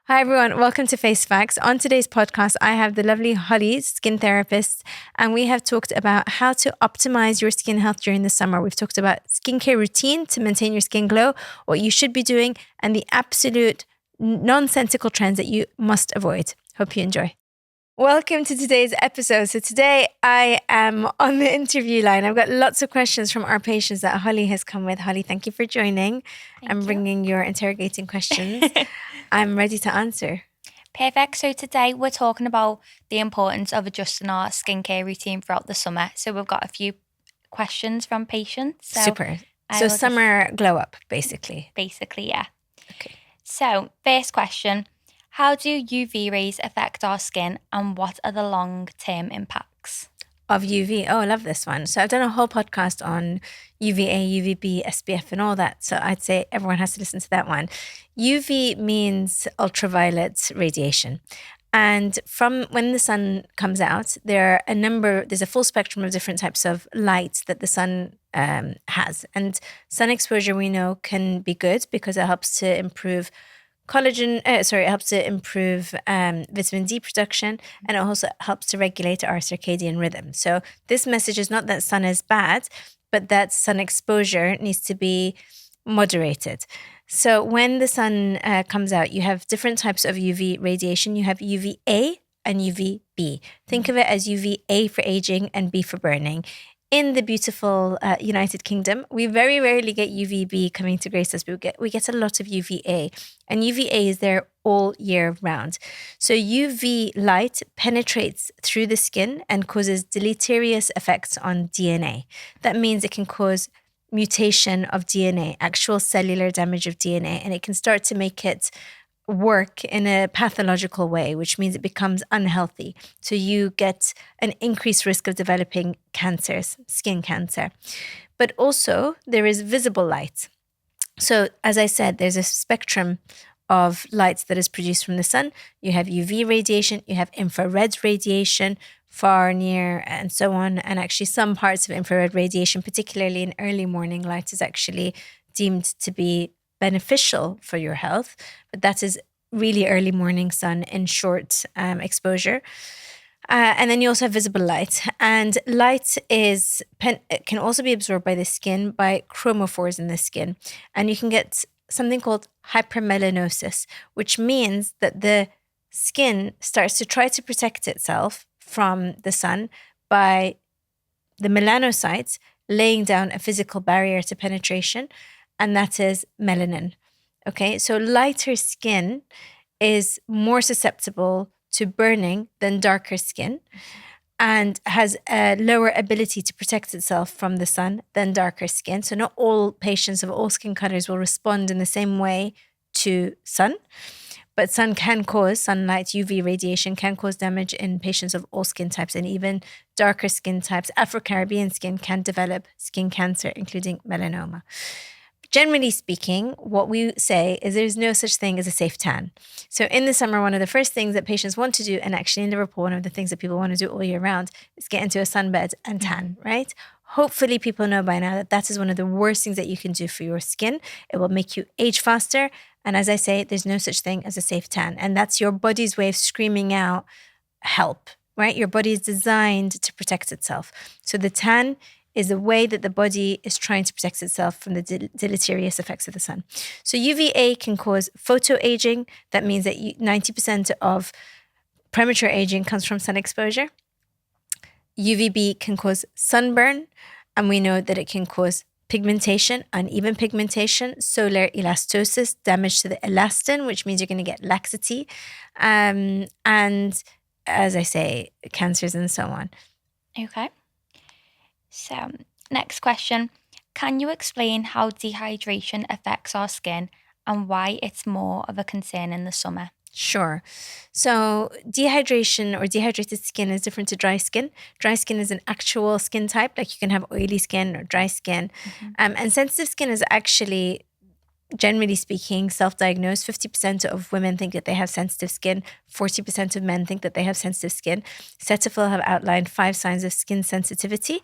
Hi everyone, welcome to Face Facts. On today's podcast, I have the lovely Holly, skin therapist, and we have talked about how to optimize your skin health during the summer. We've talked about skincare routine to maintain your skin glow, what you should be doing, and the absolute nonsensical trends that you must avoid. Hope you enjoy. Welcome to today's episode. So today I am on the interview line. I've got lots of questions from our patients that Holly has come with. Holly, thank you for joining and bringing your interrogating questions. I'm ready to answer. Perfect. So today we're talking about the importance of adjusting our skincare routine throughout the summer. So we've got a few questions from patients. Super. So summer glow up, basically. Basically, yeah. Okay. So first question, how do UV rays affect our skin and what are the long-term impacts? Of UV. Oh, I love this one. So I've done a whole podcast on UVA, UVB, SPF and all that. So I'd say everyone has to listen to that one. UV means ultraviolet radiation. And from when the sun comes out, there's a full spectrum of different types of light that the sun has. And sun exposure, we know, can be good because it helps to improve it helps to improve vitamin D production, and it also helps to regulate our circadian rhythm. So this message is not that sun is bad, but that sun exposure needs to be moderated. So when the sun comes out, you have different types of UV radiation. You have UVA and UVB. Think of it as UVA for aging and B for burning. In the beautiful United Kingdom, we very rarely get UVB coming to grace us, but we get a lot of UVA. And UVA is there all year round. So UV light penetrates through the skin and causes deleterious effects on DNA. That means it can cause mutation of DNA, actual cellular damage of DNA, and it can start to make it work in a pathological way, which means it becomes unhealthy. So you get an increased risk of developing cancers, skin cancer. But also there is visible light. So as I said, there's a spectrum of light that is produced from the sun. You have UV radiation, you have infrared radiation, far, near, and so on. And actually some parts of infrared radiation, particularly in early morning light, is actually deemed to be beneficial for your health, but that is really early morning sun in short exposure. And then you also have visible light, and light can also be absorbed by the skin by chromophores in the skin, and you can get something called hypermelanosis, which means that the skin starts to try to protect itself from the sun by the melanocytes laying down a physical barrier to penetration, and that is melanin. Okay, so lighter skin is more susceptible to burning than darker skin and has a lower ability to protect itself from the sun than darker skin. So not all patients of all skin colors will respond in the same way to sun, but sunlight, UV radiation can cause damage in patients of all skin types, and even darker skin types. Afro-Caribbean skin can develop skin cancer, including melanoma. Generally speaking, what we say is there's no such thing as a safe tan. So in the summer, one of the first things that patients want to do, and actually in Liverpool, one of the things that people want to do all year round, is get into a sunbed and tan, right? Hopefully people know by now that that is one of the worst things that you can do for your skin. It will make you age faster. And as I say, there's no such thing as a safe tan. And that's your body's way of screaming out help, right? Your body is designed to protect itself. So the tan is a way that the body is trying to protect itself from the deleterious effects of the sun. So UVA can cause photoaging. That means that 90% of premature aging comes from sun exposure. UVB can cause sunburn, and we know that it can cause pigmentation, uneven pigmentation, solar elastosis, damage to the elastin, which means you're going to get laxity, and as I say, cancers and so on. Okay. So, next question. Can you explain how dehydration affects our skin and why it's more of a concern in the summer? Sure. So dehydration or dehydrated skin is different to dry skin. Dry skin is an actual skin type, like you can have oily skin or dry skin. And sensitive skin is actually generally speaking, self-diagnosed. 50% of women think that they have sensitive skin. 40% of men think that they have sensitive skin. Cetaphil have outlined 5 signs of skin sensitivity,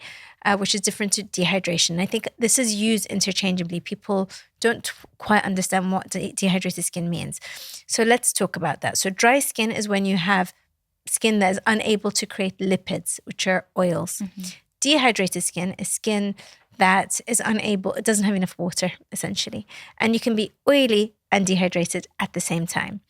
which is different to dehydration. I think this is used interchangeably. People don't quite understand what dehydrated skin means. So let's talk about that. So dry skin is when you have skin that is unable to create lipids, which are oils. Dehydrated skin is skin that is unable, it doesn't have enough water, essentially. And you can be oily and dehydrated at the same time.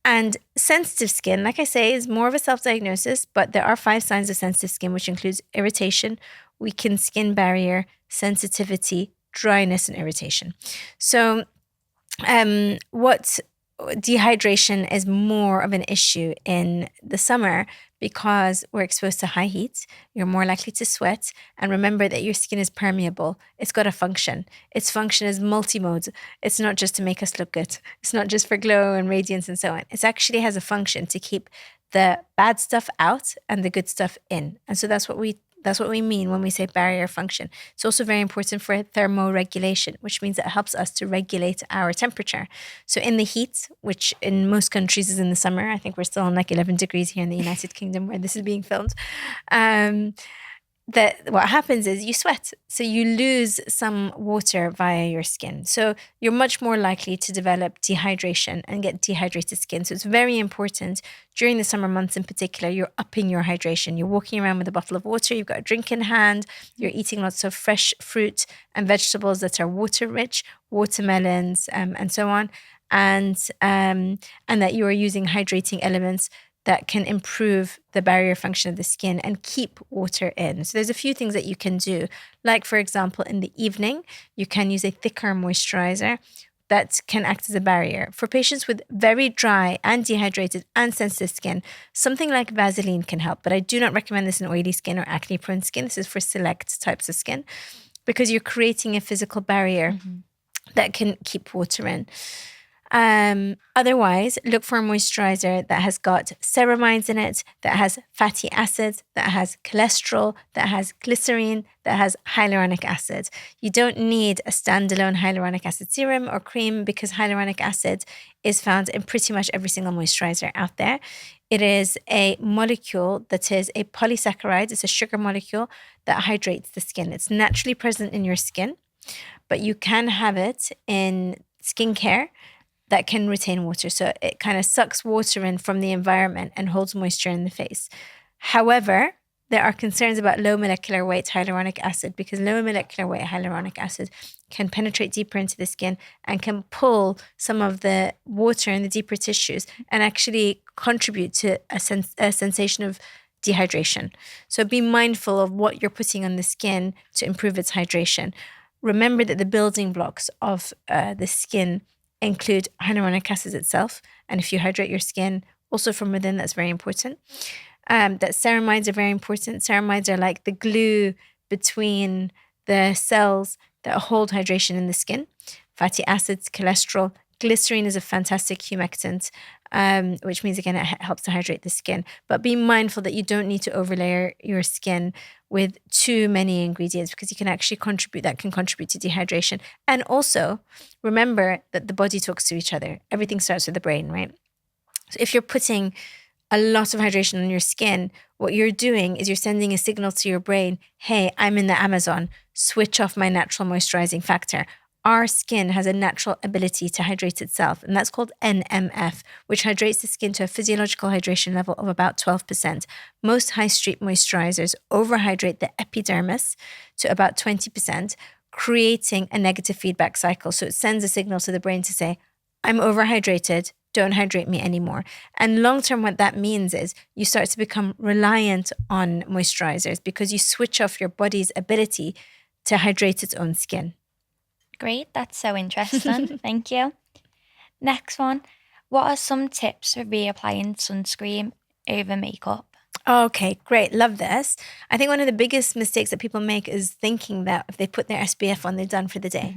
And sensitive skin, like I say, is more of a self-diagnosis, but there are 5 signs of sensitive skin, which includes irritation, weakened skin barrier, sensitivity, dryness, and irritation. So what dehydration is more of an issue in the summer because we're exposed to high heat. You're more likely to sweat. And remember that your skin is permeable. It's got a function. Its function is multimode. It's not just to make us look good. It's not just for glow and radiance and so on. It actually has a function to keep the bad stuff out and the good stuff in. And so that's what we mean when we say barrier function. It's also very important for thermoregulation, which means it helps us to regulate our temperature. So in the heat, which in most countries is in the summer, I think we're still on like 11 degrees here in the United Kingdom where this is being filmed, that what happens is you sweat. So you lose some water via your skin. So you're much more likely to develop dehydration and get dehydrated skin. So it's very important during the summer months in particular, you're upping your hydration. You're walking around with a bottle of water, you've got a drink in hand, you're eating lots of fresh fruit and vegetables that are water rich, watermelons, and so on. And that you are using hydrating elements that can improve the barrier function of the skin and keep water in. So there's a few things that you can do. Like, for example, in the evening, you can use a thicker moisturizer that can act as a barrier. For patients with very dry and dehydrated and sensitive skin, something like Vaseline can help. But I do not recommend this in oily skin or acne-prone skin. This is for select types of skin because you're creating a physical barrier that can keep water in. Otherwise, look for a moisturizer that has got ceramides in it, that has fatty acids, that has cholesterol, that has glycerine, that has hyaluronic acid. You don't need a standalone hyaluronic acid serum or cream because hyaluronic acid is found in pretty much every single moisturizer out there. It is a molecule that is a polysaccharide. It's a sugar molecule that hydrates the skin. It's naturally present in your skin, but you can have it in skincare that can retain water. So it kind of sucks water in from the environment and holds moisture in the face. However, there are concerns about low molecular weight hyaluronic acid because low molecular weight hyaluronic acid can penetrate deeper into the skin and can pull some of the water in the deeper tissues and actually contribute to a sensation of dehydration. So be mindful of what you're putting on the skin to improve its hydration. Remember that the building blocks of the skin include hyaluronic acid itself. And if you hydrate your skin also from within, that's very important. That ceramides are very important. Ceramides are like the glue between the cells that hold hydration in the skin. Fatty acids, cholesterol, glycerine is a fantastic humectant, which means, again, it helps to hydrate the skin. But be mindful that you don't need to overlayer your skin with too many ingredients because that can contribute to dehydration. And also remember that the body talks to each other. Everything starts with the brain, right? So if you're putting a lot of hydration on your skin, what you're doing is you're sending a signal to your brain, hey, I'm in the Amazon, switch off my natural moisturizing factor. Our skin has a natural ability to hydrate itself, and that's called NMF, which hydrates the skin to a physiological hydration level of about 12%. Most high street moisturizers overhydrate the epidermis to about 20%, creating a negative feedback cycle. So it sends a signal to the brain to say, I'm overhydrated, don't hydrate me anymore. And long-term, what that means is you start to become reliant on moisturizers because you switch off your body's ability to hydrate its own skin. Great, that's so interesting. Thank you. Next one. What are some tips for reapplying sunscreen over makeup? Okay, great. Love this. I think one of the biggest mistakes that people make is thinking that if they put their SPF on, they're done for the day.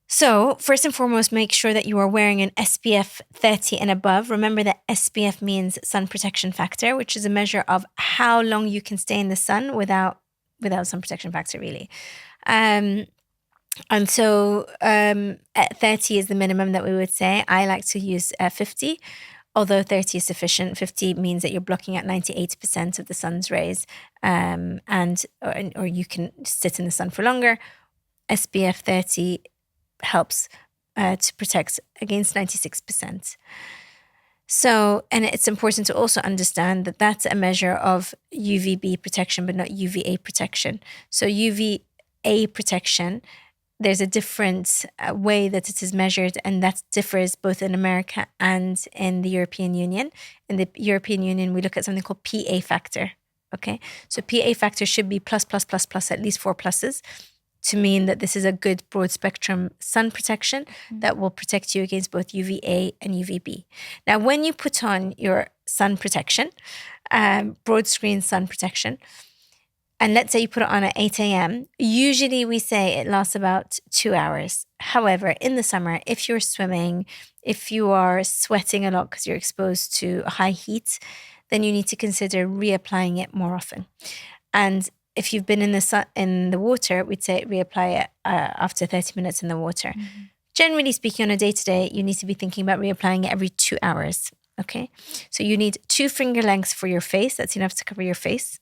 So first and foremost, make sure that you are wearing an SPF 30 and above. Remember that SPF means sun protection factor, which is a measure of how long you can stay in the sun without sun protection factor, really. And so at 30 is the minimum that we would say. I like to use 50, although 30 is sufficient. 50 means that you're blocking out 98% of the sun's rays, or you can sit in the sun for longer. SPF 30 helps to protect against 96%. So, and it's important to also understand that that's a measure of UVB protection, but not UVA protection. So UVA protection, there's a different way that it is measured, and that differs both in America and in the European Union. In the European Union, we look at something called PA factor. Okay, so PA factor should be plus, plus, plus, plus, at least 4 pluses, to mean that this is a good broad spectrum sun protection that will protect you against both UVA and UVB. Now, when you put on your sun protection, broad screen sun protection, and let's say you put it on at 8 a.m., usually we say it lasts about 2 hours. However, in the summer, if you're swimming, if you are sweating a lot because you're exposed to high heat, then you need to consider reapplying it more often. And if you've been in the sun, in the water, we'd say reapply it after 30 minutes in the water. Generally speaking, on a day-to-day, you need to be thinking about reapplying it every 2 hours. Okay, so you need 2 finger lengths for your face. That's enough to cover your face.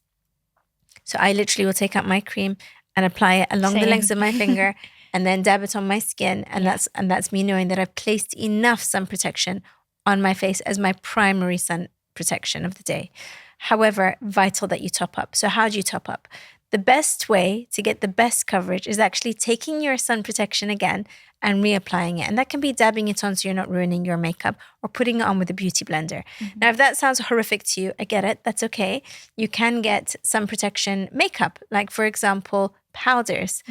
So I literally will take out my cream and apply it along the lengths of my finger, and then dab it on my skin, and that's me knowing that I've placed enough sun protection on my face as my primary sun protection of the day. However, vital that you top up. So how do you top up? The best way to get the best coverage is actually taking your sun protection again and reapplying it. And that can be dabbing it on so you're not ruining your makeup, or putting it on with a beauty blender. Now, if that sounds horrific to you, I get it. That's okay. You can get sun protection makeup, like, for example, powders.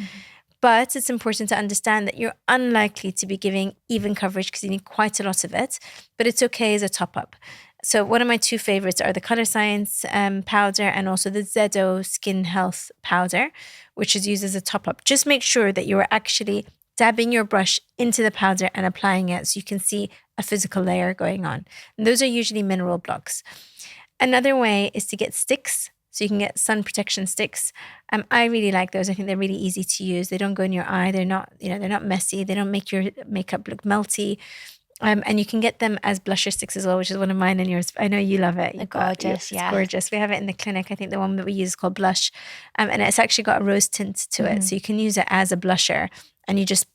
But it's important to understand that you're unlikely to be giving even coverage because you need quite a lot of it. But it's okay as a top up. So one of my 2 favorites are the Color Science powder, and also the Zedo Skin Health powder, which is used as a top up. Just make sure that you're actually dabbing your brush into the powder and applying it so you can see a physical layer going on. And those are usually mineral blocks. Another way is to get sticks. So you can get sun protection sticks. I really like those. I think they're really easy to use. They don't go in your eye. They're not messy. They don't make your makeup look melty. And you can get them as blusher sticks as well, which is one of mine and yours. I know you love it. They're gorgeous, It's gorgeous. We have it in the clinic. I think the one that we use is called Blush. And it's actually got a rose tint to it. So you can use it as a blusher, and you just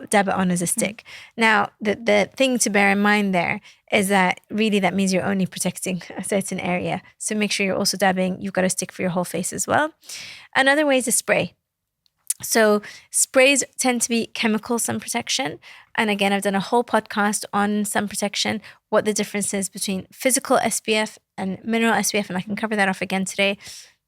dab it on as a stick. Now, the thing to bear in mind there is that really that means you're only protecting a certain area. So make sure you're also dabbing. You've got a stick for your whole face as well. Another way is a spray. So sprays tend to be chemical sun protection. And again, I've done a whole podcast on sun protection, what the difference is between physical SPF and mineral SPF, and I can cover that off again today.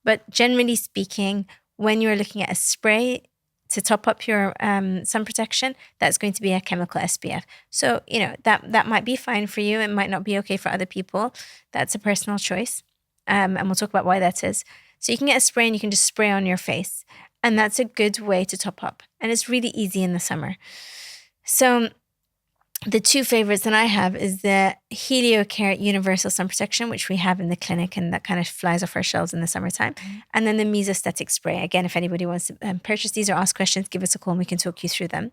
But generally speaking, when you're looking at a spray to top up your sun protection, that's going to be a chemical SPF. So, that might be fine for you. It might not be okay for other people. That's a personal choice. And we'll talk about why that is. So you can get a spray and you can just spray on your face. And that's a good way to top up. And it's really easy in the summer. So the 2 favorites that I have is the HelioCare Universal Sun Protection, which we have in the clinic, and that kind of flies off our shelves in the summertime. And then the Mesostatic Spray. Again, if anybody wants to purchase these or ask questions, give us a call and we can talk you through them.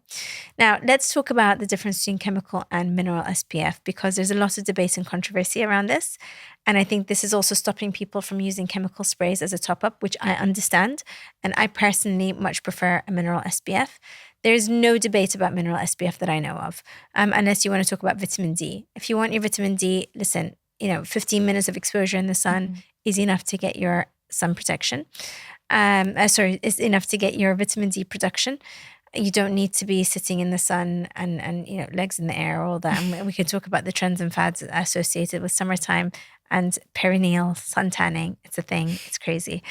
Now, let's talk about the difference between chemical and mineral SPF, because there's a lot of debate and controversy around this. And I think this is also stopping people from using chemical sprays as a top-up, which I understand. And I personally much prefer a mineral SPF. There's no debate about mineral SPF that I know of, unless you want to talk about vitamin D. If you want your vitamin D, listen, 15 minutes of exposure in the sun is enough to get your sun protection. Is enough to get your vitamin D production. You don't need to be sitting in the sun and legs in the air, all that. And we can talk about the trends and fads associated with summertime and perineal sun tanning. It's a thing. It's crazy.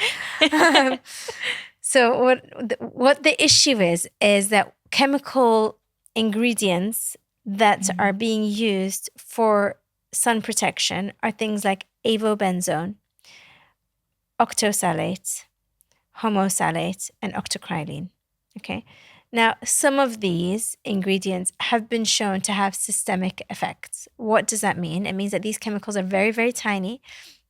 So what the issue is that chemical ingredients that are being used for sun protection are things like avobenzone, octosalate, homosalate, and octocrylene. Okay. Now, some of these ingredients have been shown to have systemic effects. What does that mean? It means that these chemicals are very, very tiny.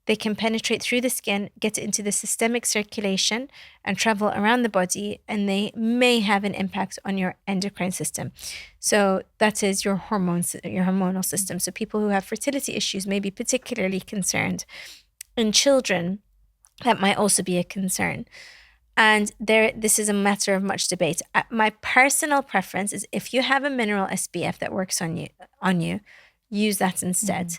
they can penetrate through the skin, get into the systemic circulation and travel around the body, and they may have an impact on your endocrine system. So that is your hormonal system. So people who have fertility issues may be particularly concerned. In children, that might also be a concern. And this is a matter of much debate. My personal preference is if you have a mineral SPF that works on you, use that instead.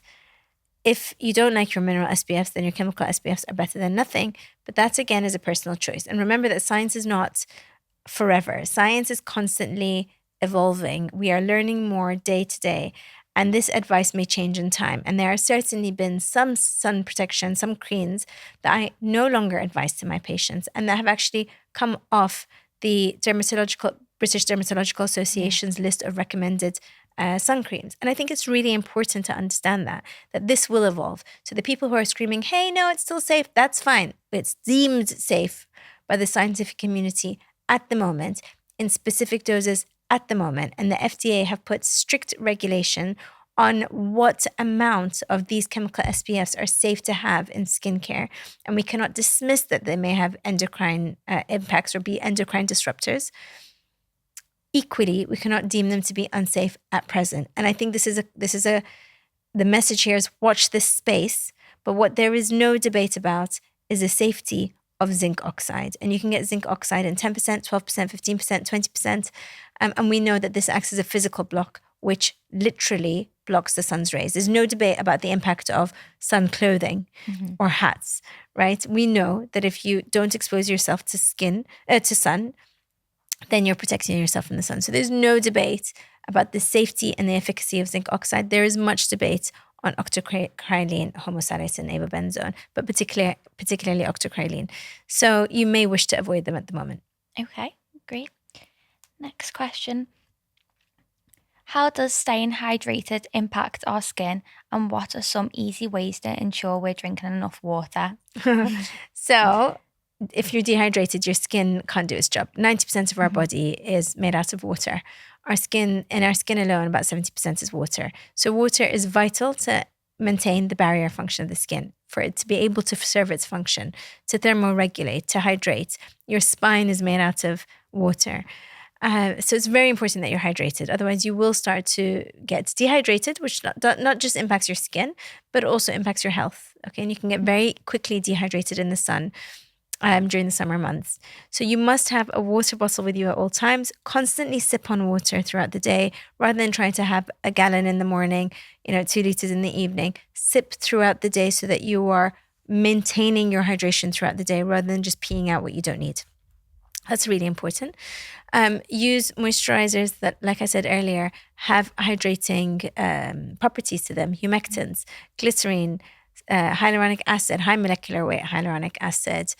If you don't like your mineral SPFs, then your chemical SPFs are better than nothing. But that, again, is a personal choice. And remember that science is not forever. Science is constantly evolving. We are learning more day to day. And this advice may change in time. And there have certainly been some sun protection, some creams that I no longer advise to my patients and that have actually come off the British Dermatological Association's list of recommended sun creams. And I think it's really important to understand that this will evolve. So the people who are screaming, hey, no, it's still safe, that's fine. It's deemed safe by the scientific community at the moment in specific doses at the moment. And the FDA have put strict regulation on what amount of these chemical SPFs are safe to have in skincare. And we cannot dismiss that they may have endocrine impacts or be endocrine disruptors. Equally, we cannot deem them to be unsafe at present. And I think the message here is watch this space. But what there is no debate about is the safety of zinc oxide. And you can get zinc oxide in 10%, 12%, 15%, 20%. And we know that this acts as a physical block, which literally blocks the sun's rays. There's no debate about the impact of sun clothing or hats, right? We know that if you don't expose yourself to sun, then you're protecting yourself from the sun. So there's no debate about the safety and the efficacy of zinc oxide. There is much debate on octocrylene, homosalate, and avobenzone, but particularly octocrylene. So you may wish to avoid them at the moment. Okay, great. Next question. How does staying hydrated impact our skin, and what are some easy ways to ensure we're drinking enough water? So if you're dehydrated, your skin can't do its job. 90% of our body is made out of water. Our skin alone, about 70% is water. So water is vital to maintain the barrier function of the skin, for it to be able to serve its function, to thermoregulate, to hydrate. Your spine is made out of water. So it's very important that you're hydrated. Otherwise, you will start to get dehydrated, which not just impacts your skin, but also impacts your health. Okay, and you can get very quickly dehydrated in the sun during the summer months. So you must have a water bottle with you at all times. Constantly sip on water throughout the day, rather than trying to have a gallon in the morning, 2 liters in the evening. Sip throughout the day so that you are maintaining your hydration throughout the day, rather than just peeing out what you don't need. That's really important. Use moisturizers that, like I said earlier, have hydrating properties to them. Humectants, glycerine, hyaluronic acid, high molecular weight hyaluronic acid,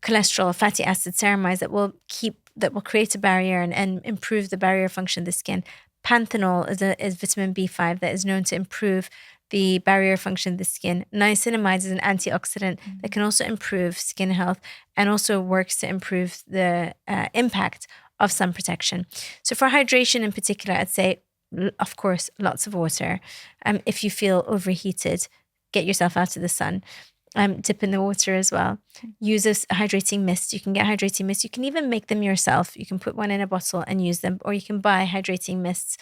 cholesterol, fatty acid, ceramides that will create a barrier and improve the barrier function of the skin. Panthenol is vitamin B5 that is known to improve the barrier function of the skin. Niacinamide is an antioxidant that can also improve skin health and also works to improve the impact of sun protection. So for hydration in particular, I'd say, of course, lots of water. If you feel overheated, get yourself out of the sun. Dip in the water as well. Use a hydrating mist. You can get hydrating mist. You can even make them yourself. You can put one in a bottle and use them, or you can buy hydrating mists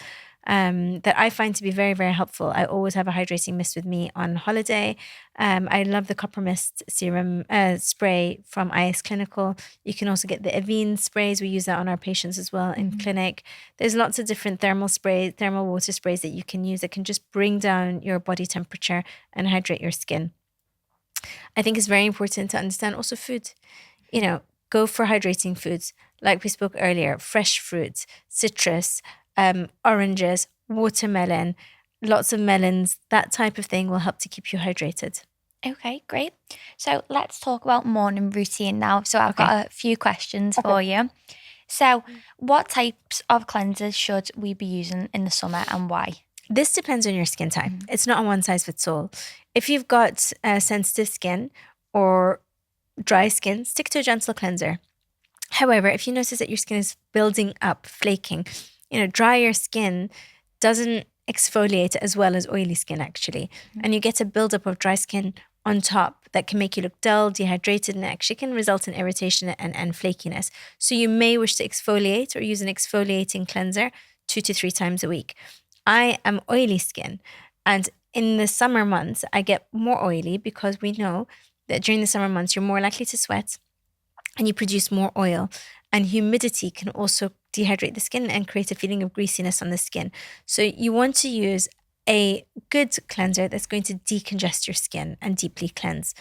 that I find to be very, very helpful. I always have a hydrating mist with me on holiday. I love the copper mist serum spray from IS Clinical. You can also get the Avene sprays. We use that on our patients as well in clinic. There's lots of different thermal water sprays that you can use that can just bring down your body temperature and hydrate your skin. I think it's very important to understand also food. Go for hydrating foods. Like we spoke earlier, fresh fruits, citrus, oranges, watermelon, lots of melons, that type of thing will help to keep you hydrated. Okay, great. So let's talk about morning routine now. So I've got a few questions for you. So what types of cleansers should we be using in the summer and why? This depends on your skin type. It's not a one size fits all. If you've got sensitive skin or dry skin, stick to a gentle cleanser. However, if you notice that your skin is building up, flaking, drier skin doesn't exfoliate as well as oily skin actually. And you get a buildup of dry skin on top that can make you look dull, dehydrated, and actually can result in irritation and flakiness. So you may wish to exfoliate or use an exfoliating cleanser 2 to 3 times a week. I am oily skin, and in the summer months, I get more oily because we know that during the summer months, you're more likely to sweat and you produce more oil. And humidity can also dehydrate the skin and create a feeling of greasiness on the skin. So you want to use a good cleanser that's going to decongest your skin and deeply cleanse.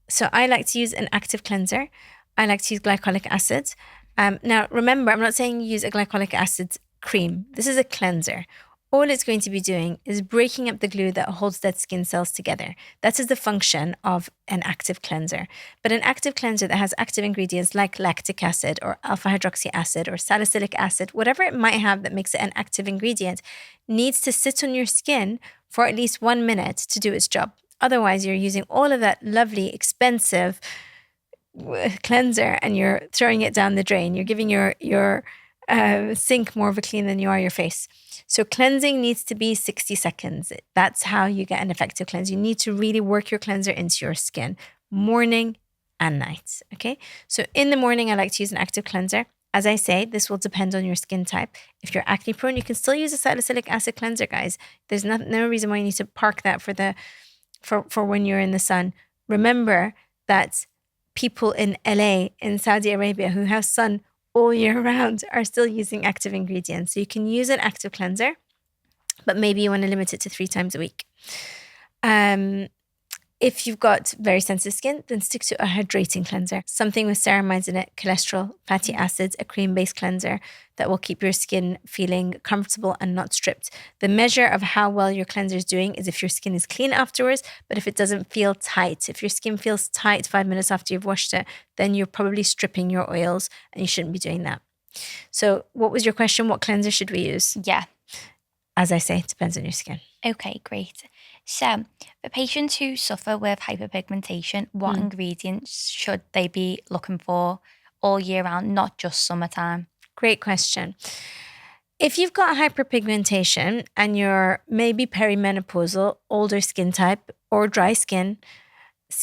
So I like to use an active cleanser. I like to use glycolic acid. Now, remember, I'm not saying use a glycolic acid cream. This is a cleanser. All it's going to be doing is breaking up the glue that holds dead skin cells together. That is the function of an active cleanser. But an active cleanser that has active ingredients like lactic acid or alpha hydroxy acid or salicylic acid, whatever it might have that makes it an active ingredient, needs to sit on your skin for at least 1 minute to do its job. Otherwise, you're using all of that lovely, expensive cleanser and you're throwing it down the drain. You're giving your sink more of a clean than you are your face. So cleansing needs to be 60 seconds. That's how you get an effective cleanse. You need to really work your cleanser into your skin, morning and night. Okay. So in the morning, I like to use an active cleanser. As I say, this will depend on your skin type. If you're acne prone, you can still use a salicylic acid cleanser, guys. There's no reason why you need to park that for when you're in the sun. Remember that people in LA, in Saudi Arabia, who have sun all year round are still using active ingredients. So you can use an active cleanser, but maybe you want to limit it to 3 times a week. If you've got very sensitive skin, then stick to a hydrating cleanser, something with ceramides in it, cholesterol, fatty acids, a cream-based cleanser that will keep your skin feeling comfortable and not stripped. The measure of how well your cleanser is doing is if your skin is clean afterwards, but if it doesn't feel tight, if your skin feels tight 5 minutes after you've washed it, then you're probably stripping your oils and you shouldn't be doing that. So what was your question? What cleanser should we use? Yeah. As I say, it depends on your skin. Okay, great. So, for patients who suffer with hyperpigmentation, what ingredients should they be looking for all year round, not just summertime? Great question. If you've got hyperpigmentation and you're maybe perimenopausal, older skin type, or dry skin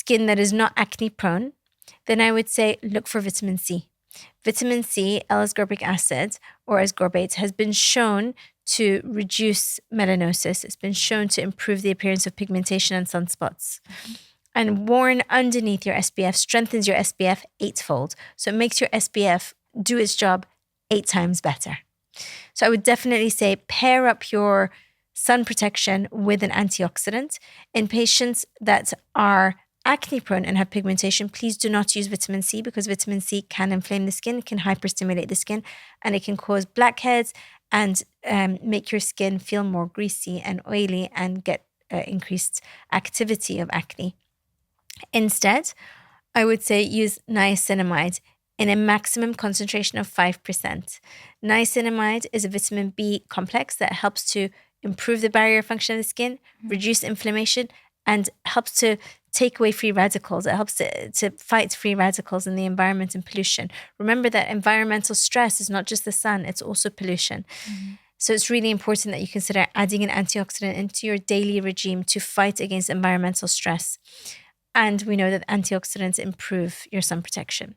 that is not acne prone, then I would say look for vitamin C. Vitamin C, L-ascorbic acid, or ascorbate, has been shown to reduce melanosis. It's been shown to improve the appearance of pigmentation and sunspots. And worn underneath your SPF strengthens your SPF 8-fold. So it makes your SPF do its job 8 times better. So I would definitely say pair up your sun protection with an antioxidant. In patients that are acne prone and have pigmentation, please do not use vitamin C because vitamin C can inflame the skin, can hyperstimulate the skin, and it can cause blackheads and make your skin feel more greasy and oily and get increased activity of acne. Instead, I would say use niacinamide in a maximum concentration of 5%. Niacinamide is a vitamin B complex that helps to improve the barrier function of the skin, reduce inflammation, and helps to take away free radicals. It helps to fight free radicals in the environment and pollution. Remember that environmental stress is not just the sun, it's also pollution. So it's really important that you consider adding an antioxidant into your daily regime to fight against environmental stress. And we know that antioxidants improve your sun protection.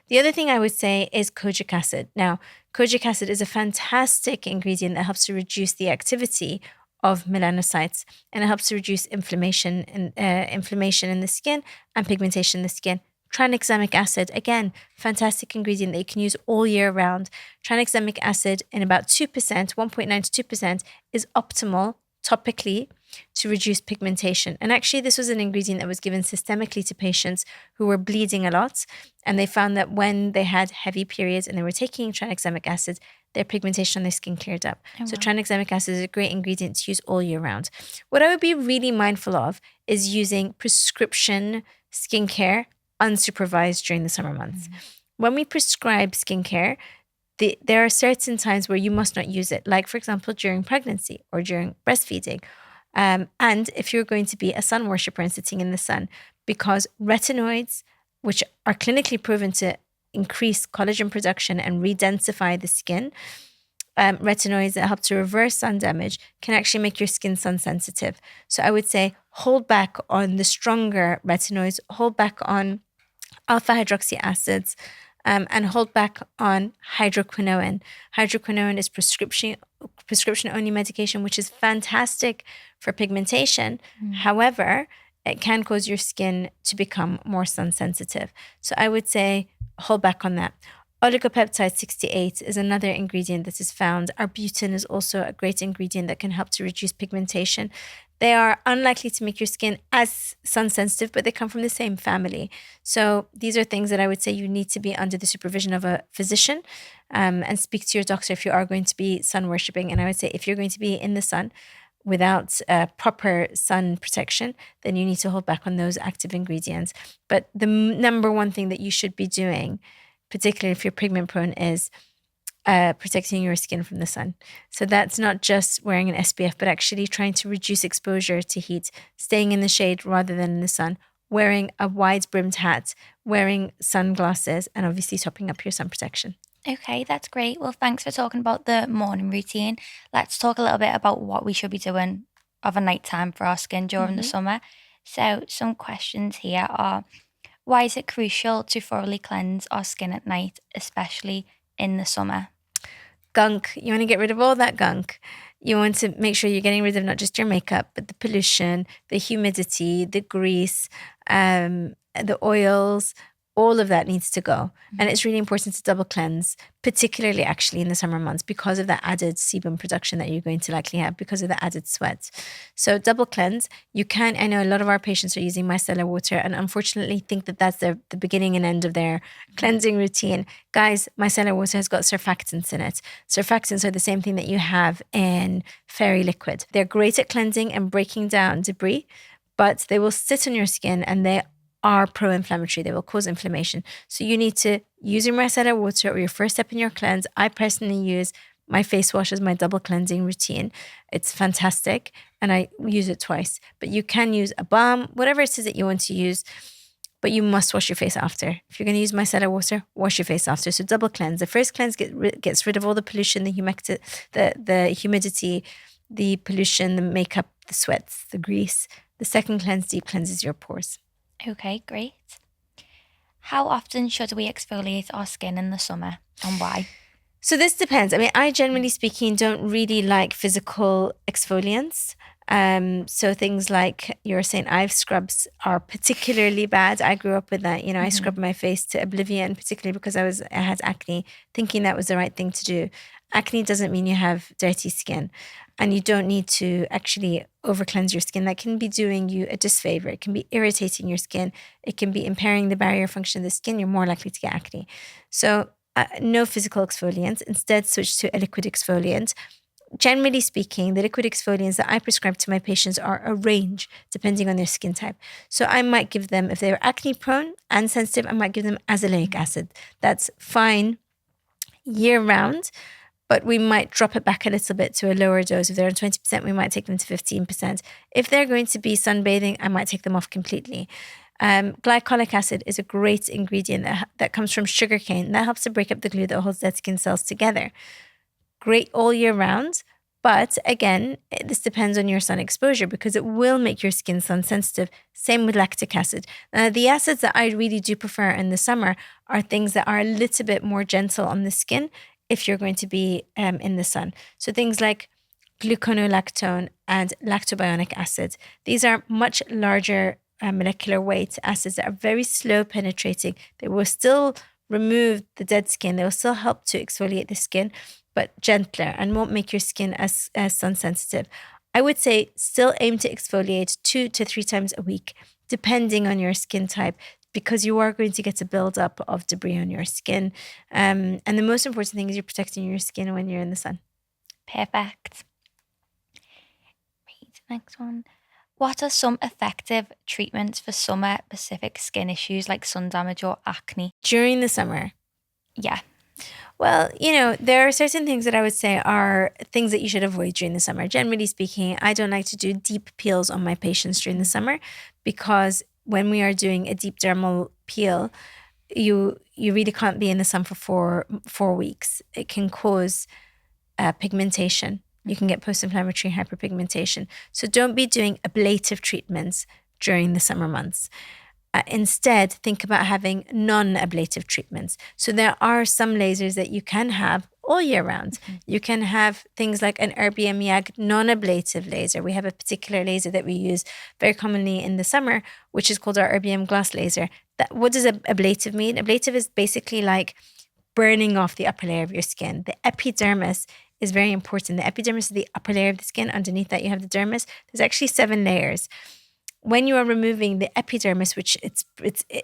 The other thing I would say is kojic acid. Now, kojic acid is a fantastic ingredient that helps to reduce the activity of melanocytes, and it helps to reduce inflammation in the skin and pigmentation in the skin. Tranexamic acid, again, fantastic ingredient that you can use all year round. Tranexamic acid in about 2%, 1.9 to 2%, is optimal topically to reduce pigmentation. And actually, this was an ingredient that was given systemically to patients who were bleeding a lot. And they found that when they had heavy periods and they were taking tranexamic acid, their pigmentation on their skin cleared up. Oh, wow. So tranexamic acid is a great ingredient to use all year round. What I would be really mindful of is using prescription skincare unsupervised during the summer months. When we prescribe skincare, there are certain times where you must not use it, like, for example, during pregnancy or during breastfeeding. And if you're going to be a sun worshipper and sitting in the sun, because retinoids, which are clinically proven to increase collagen production and redensify the skin, retinoids that help to reverse sun damage can actually make your skin sun sensitive. So I would say hold back on the stronger retinoids, hold back on alpha hydroxy acids, and hold back on hydroquinone. Hydroquinone is prescription only medication, which is fantastic for pigmentation. However, it can cause your skin to become more sun sensitive. So I would say hold back on that. Oligopeptide 68 is another ingredient that is found. Arbutin is also a great ingredient that can help to reduce pigmentation. They are unlikely to make your skin as sun sensitive, but they come from the same family. So these are things that I would say you need to be under the supervision of a physician, and speak to your doctor if you are going to be sun worshipping. And I would say if you're going to be in the sun without proper sun protection, then you need to hold back on those active ingredients. But the number one thing that you should be doing, particularly if you're pigment prone, is protecting your skin from the sun. So that's not just wearing an SPF, but actually trying to reduce exposure to heat, staying in the shade rather than in the sun, wearing a wide brimmed hat, wearing sunglasses, and obviously topping up your sun protection. Okay, that's great. Well, thanks for talking about the morning routine. Let's talk a little bit about what we should be doing of a nighttime for our skin during the summer. So some questions here are, why is it crucial to thoroughly cleanse our skin at night, especially in the summer? Gunk. You want to get rid of all that gunk. You want to make sure you're getting rid of not just your makeup, but the pollution, the humidity, the grease, the oils. All of that needs to go. And it's really important to double cleanse, particularly actually in the summer months, because of the added sebum production that you're going to likely have because of the added sweat. So double cleanse. You can, I know a lot of our patients are using micellar water and unfortunately think that that's the beginning and end of their cleansing routine. Guys, micellar water has got surfactants in it. Surfactants are the same thing that you have in fairy liquid. They're great at cleansing and breaking down debris, but they will sit on your skin and they are pro-inflammatory. They will cause inflammation. So you need to use your micellar water or your first step in your cleanse. I personally use my face wash as my double cleansing routine. It's fantastic and I use it twice. But you can use a balm, whatever it is that you want to use, but you must wash your face after. If you're going to use micellar water, wash your face after. So double cleanse. The first cleanse gets rid of all the pollution, the humidity, the pollution, the makeup, the sweats, the grease. The second cleanse deep cleanses your pores. Okay, great. How often should we exfoliate our skin in the summer and why? So this depends. I mean, I generally speaking don't really like physical exfoliants. So things like your St. Ives scrubs are particularly bad. I grew up with that. You know, I scrubbed my face to oblivion, particularly because I had acne, thinking that was the right thing to do. Acne doesn't mean you have dirty skin. And you don't need to actually over cleanse your skin. That can be doing you a disfavor. It can be irritating your skin. It can be impairing the barrier function of the skin. You're more likely to get acne. So no physical exfoliants. Instead, switch to a liquid exfoliant. Generally speaking, the liquid exfoliants that I prescribe to my patients are a range depending on their skin type. So I might give them, if they're acne prone and sensitive, I might give them azelaic acid. That's fine year round. But we might drop it back a little bit to a lower dose. If they're on 20%, we might take them to 15%. If they're going to be sunbathing, I might take them off completely. Glycolic acid is a great ingredient that comes from sugarcane. That helps to break up the glue that holds dead skin cells together. Great all year round. But again, this depends on your sun exposure because it will make your skin sun sensitive. Same with lactic acid. The acids that I really do prefer in the summer are things that are a little bit more gentle on the skin if you're going to be in the sun. So things like gluconolactone and lactobionic acid. These are much larger molecular weight acids that are very slow penetrating. They will still remove the dead skin. They will still help to exfoliate the skin, but gentler and won't make your skin as sun sensitive. I would say still aim to exfoliate 2 to 3 times a week, depending on your skin type, because you are going to get a buildup of debris on your skin. And the most important thing is you're protecting your skin when you're in the sun. Perfect. Right, next one. What are some effective treatments for summer-specific skin issues like sun damage or acne? During the summer? Yeah. Well, you know, there are certain things that I would say are things that you should avoid during the summer. Generally speaking, I don't like to do deep peels on my patients during the summer because when we are doing a deep dermal peel, you really can't be in the sun for four weeks. It can cause pigmentation you can get post-inflammatory hyperpigmentation. So don't be doing ablative treatments during the summer months. Instead, think about having non-ablative treatments. So there are some lasers that you can have all year round. You can have things like an Erbium YAG non-ablative laser. We have a particular laser that we use very commonly in the summer, which is called our Erbium glass laser. What does ablative mean? Ablative is basically like burning off the upper layer of your skin. The epidermis is very important. The epidermis is the upper layer of the skin. Underneath that, you have the dermis. There's actually 7 layers. When you are removing the epidermis, which it's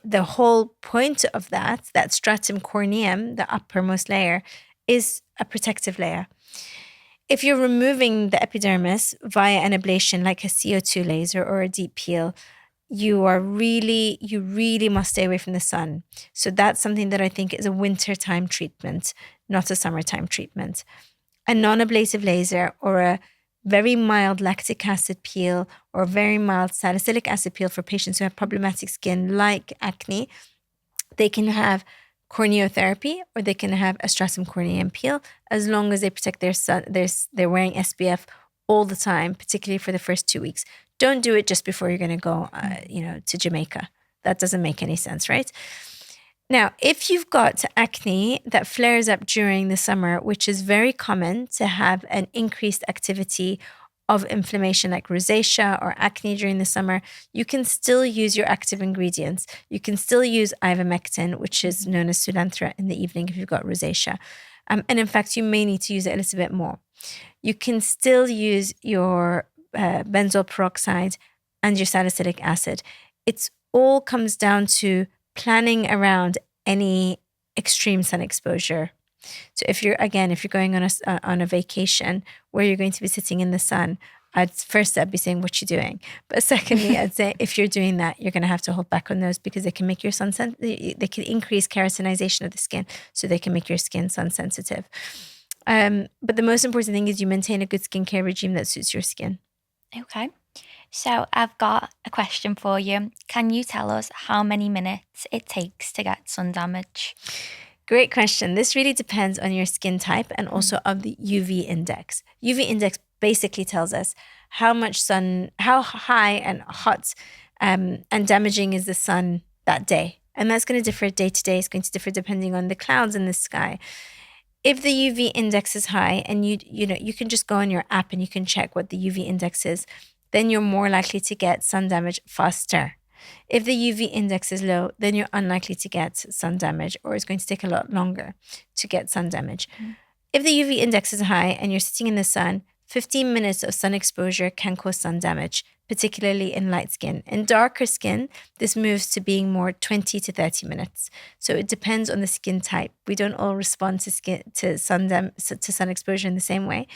the whole point of that stratum corneum, the uppermost layer, is a protective layer. If you're removing the epidermis via an ablation like a CO2 laser or a deep peel, you really must stay away from the sun. So that's something that I think is a wintertime treatment, not a summertime treatment. A non-ablative laser or a very mild lactic acid peel or very mild salicylic acid peel for patients who have problematic skin like acne, they can have corneotherapy or they can have a stratum corneum peel as long as they protect their sun. They're wearing SPF all the time, particularly for the first 2 weeks. Don't do it just before you're going to go, to Jamaica. That doesn't make any sense, right? Now, if you've got acne that flares up during the summer, which is very common to have an increased activity of inflammation like rosacea or acne during the summer, you can still use your active ingredients. You can still use ivermectin, which is known as Sulantra, in the evening if you've got rosacea. And in fact, you may need to use it a little bit more. You can still use your benzoyl peroxide and your salicylic acid. It all comes down to planning around any extreme sun exposure. So if you're going on a vacation where you're going to be sitting in the sun, I'd be saying, what you doing? But secondly, I'd say if you're doing that, you're going to have to hold back on those because they can make your they can increase keratinization of the skin, so they can make your skin sun sensitive. But the most important thing is you maintain a good skincare regime that suits your skin. Okay. So I've got a question for you. Can you tell us how many minutes it takes to get sun damage? Great question. This really depends on your skin type and also of the UV index. UV index basically tells us how high and hot and damaging is the sun that day. And that's going to differ day to day. It's going to differ depending on the clouds in the sky. If the UV index is high and you can just go on your app and you can check what the UV index is, then you're more likely to get sun damage faster. If the UV index is low, then you're unlikely to get sun damage, or it's going to take a lot longer to get sun damage. If the UV index is high and you're sitting in the sun, 15 minutes of sun exposure can cause sun damage, particularly in light skin. In darker skin, this moves to being more 20 to 30 minutes. So it depends on the skin type. We don't all respond to sun exposure in the same way.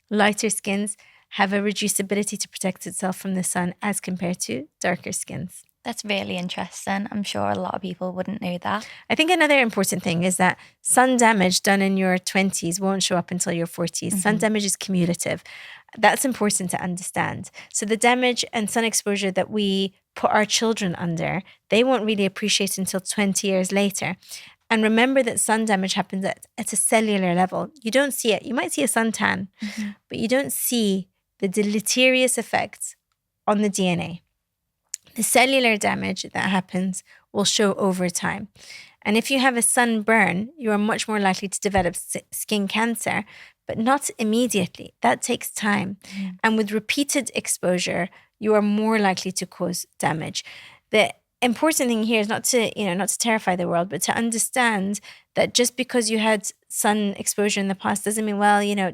Lighter skins have a reduced ability to protect itself from the sun as compared to darker skins. That's really interesting. I'm sure a lot of people wouldn't know that. I think another important thing is that sun damage done in your 20s won't show up until your 40s. Sun damage is cumulative. That's important to understand. So the damage and sun exposure that we put our children under, they won't really appreciate until 20 years later. And remember that sun damage happens at a cellular level. You don't see it. You might see a suntan, but you don't see the deleterious effects on the DNA. The cellular damage that happens will show over time. And if you have a sunburn, you are much more likely to develop skin cancer, but not immediately. That takes time. And with repeated exposure, you are more likely to cause damage. The important thing here is not to terrify the world, but to understand that just because you had sun exposure in the past doesn't mean,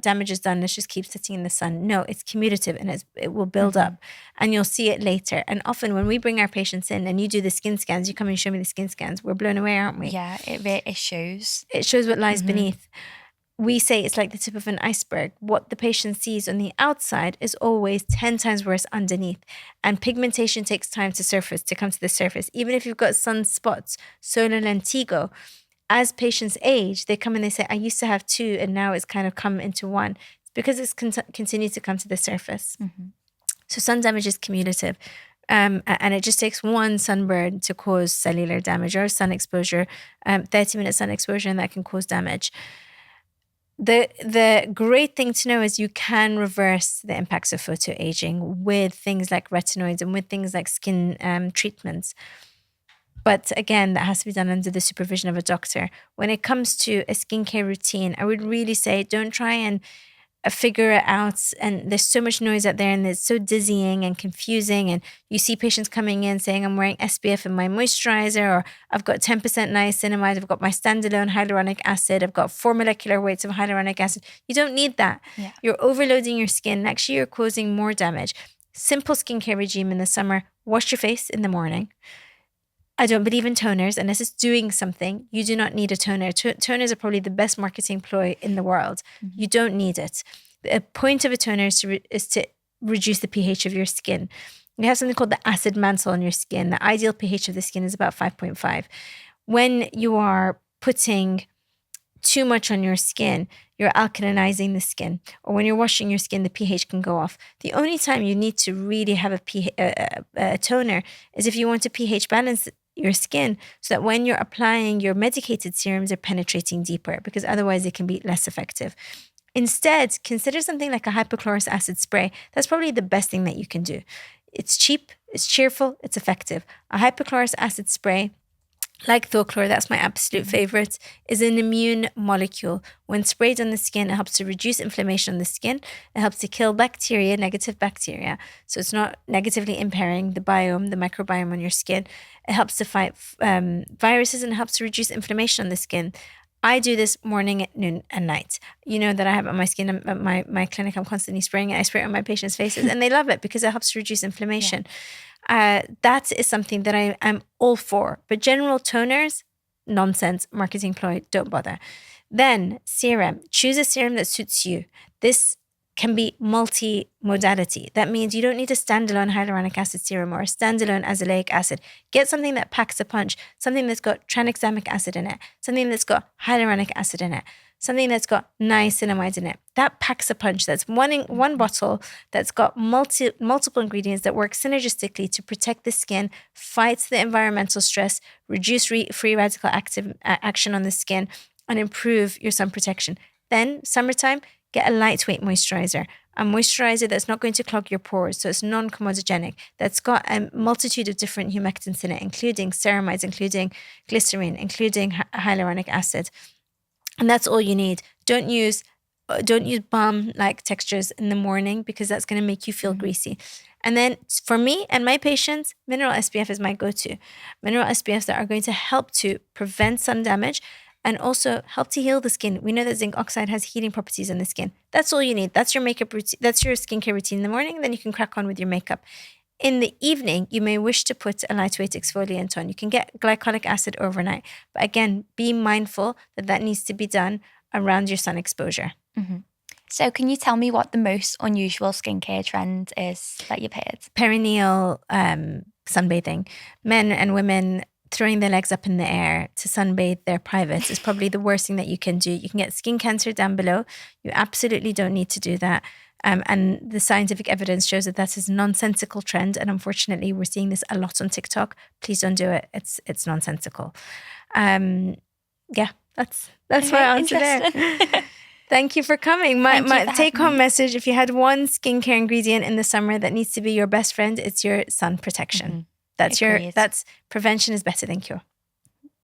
damage is done, let's just keep sitting in the sun. No, it's cumulative and it will build up and you'll see it later. And often when we bring our patients in and you do the skin scans, you come and show me the skin scans, we're blown away, aren't we? Yeah, it shows. It shows what lies beneath. We say it's like the tip of an iceberg. What the patient sees on the outside is always 10 times worse underneath. And pigmentation takes time to come to the surface. Even if you've got sunspots, solar lentigo, as patients age, they come and they say, I used to have 2 and now it's kind of come into 1. It's because it's continued to come to the surface. So sun damage is cumulative. And it just takes one sunburn to cause cellular damage or sun exposure, 30-minute sun exposure, and that can cause damage. the great thing to know is you can reverse the impacts of photoaging with things like retinoids and with things like skin treatments. But again, that has to be done under the supervision of a doctor. When it comes to a skincare routine, I would really say don't try and figure it out. And there's so much noise out there and it's so dizzying and confusing. And you see patients coming in saying, I'm wearing SPF in my moisturizer, or I've got 10% niacinamide, I've got my standalone hyaluronic acid, I've got 4 molecular weights of hyaluronic acid. You don't need that. Yeah. You're overloading your skin. Actually, you're causing more damage. Simple skincare regime in the summer, wash your face in the morning. I don't believe in toners unless it's doing something. You do not need a toner. Toners are probably the best marketing ploy in the world. You don't need it. The point of a toner is to reduce the pH of your skin. You have something called the acid mantle on your skin. The ideal pH of the skin is about 5.5. When you are putting too much on your skin, you're alkalinizing the skin. Or when you're washing your skin, the pH can go off. The only time you need to really have a toner is if you want to pH balance your skin so that when you're applying your medicated serums, they're penetrating deeper, because otherwise it can be less effective. Instead, consider something like a hypochlorous acid spray. That's probably the best thing that you can do. It's cheap, it's cheerful, it's effective. A hypochlorous acid spray, like Thochlor, that's my absolute favorite, is an immune molecule. When sprayed on the skin, it helps to reduce inflammation on the skin. It helps to kill bacteria, negative bacteria. So it's not negatively impairing the biome, the microbiome on your skin. It helps to fight viruses and helps to reduce inflammation on the skin. I do this morning, noon, and night. You know that I have it on my skin at my clinic. I'm constantly spraying it. I spray it on my patients' faces and they love it because it helps to reduce inflammation. That is something that I'm all for. But general toners, nonsense, marketing ploy, don't bother. Then serum. Choose a serum that suits you. This can be multi-modality. That means you don't need a standalone hyaluronic acid serum or a standalone azelaic acid. Get something that packs a punch, something that's got tranexamic acid in it, something that's got hyaluronic acid in it, something that's got niacinamide in it. That packs a punch. That's one bottle that's got multiple ingredients that work synergistically to protect the skin, fights the environmental stress, reduce free radical action on the skin, and improve your sun protection. Then, summertime, get a lightweight moisturizer, a moisturizer that's not going to clog your pores, so it's non-comedogenic, that's got a multitude of different humectants in it, including ceramides, including glycerin, including hyaluronic acid. And that's all you need. Don't use balm-like textures in the morning because that's going to make you feel greasy. And then for me and my patients, mineral SPF is my go-to. Mineral SPFs that are going to help to prevent sun damage and also help to heal the skin. We know that zinc oxide has healing properties on the skin. That's all you need. That's your makeup routine. That's your skincare routine in the morning. Then you can crack on with your makeup. In the evening, you may wish to put a lightweight exfoliant on. You can get glycolic acid overnight. But again, be mindful that needs to be done around your sun exposure. Mm-hmm. So can you tell me what the most unusual skincare trend is that you've heard? Perineal sunbathing. Men and women throwing their legs up in the air to sunbathe their privates is probably the worst thing that you can do. You can get skin cancer down below. You absolutely don't need to do that. And the scientific evidence shows that that is a nonsensical trend. And unfortunately, we're seeing this a lot on TikTok. Please don't do it. It's nonsensical. Yeah, that's my answer there. Thank you for coming. My take-home message, if you had one skincare ingredient in the summer that needs to be your best friend, it's your sun protection. That's prevention is better than cure.